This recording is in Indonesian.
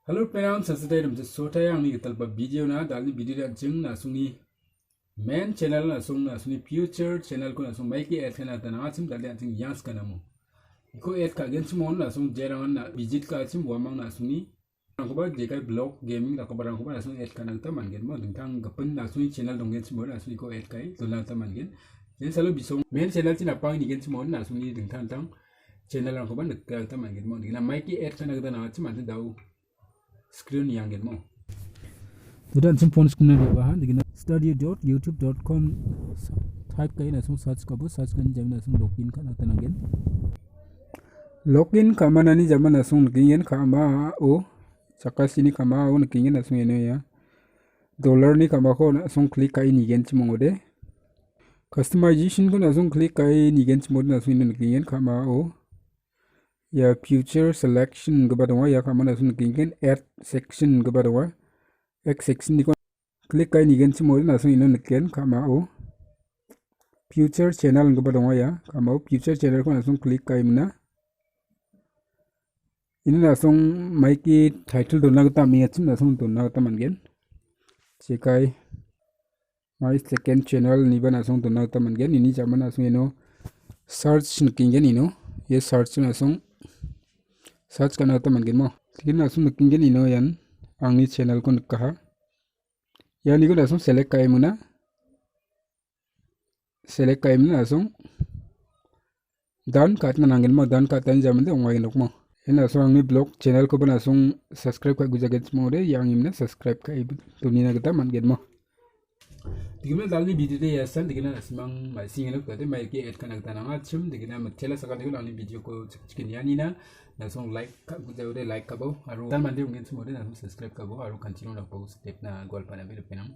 Halo penang sasaday ram sotay ang ni talpa video na dali video na jing na suni main channel na suni future channel ko na sung maiki ad kana ta na chim dali jing yas kana mo ko ad ka gen chimon na sung jerangan na visit ka chim wamang na suni ko ba je kai blog gaming na ko barang ko ba na sung ad kana ta man gen mo dingtang gapen na suni channel dong gen chimon na suni ko ad kai to na ta man gen jen salo bisong main channel chin apang ni gen chimon na suni dingtang tang channel ko ba nak ta man gen mo dingna maiki ad kana ta na chim man dau screen yang gen mo dan sim phone screen na ba han digina studio.youtube.com type kai na sung search ka bo search kan jam na sung login ka na tanang gen login ka mana ni jam na sung gen ka ma o chakasini ka ma o na king na sung ene ya dollar ni ka ma ko na sung click kai ni gen chimo de customization ko na sung click kai ni gen chimo na sung ene gen ka ma o ya future selection gabadwa ya kamana sun kingen add section gabadwa x section ni ko click kai ni gen chimo na sun ino ken kama o future channel gabadwa ya kama o future channel ko na sun click kai muna ino na sun maiki title don na ta mi achim na sun don na ta man gen chekai my second channel ni bana sun don na ta man gen ini jamana sun ino search kingen ino ye search na sun search kana ta man gen mo tikin na sum king gen ino yan angni channel ko nkaha yani ko na sum select kai muna sum dan kat na nangen mo dan kat tan jaman de ongwai nok mo ena so angni blog channel ko bana sum subscribe ka guja get mo de yang imna subscribe kai tunina gata man gen mo digina dalni video de yasan digina asmang mai singena ko de mai ke et kana ta na chum digina matela saka de dalni video ko chikin yani na song like ka guja de like ka bo aru tan mandi ungen sumo de na subscribe ka bo aru continue na po step na gol pana video penam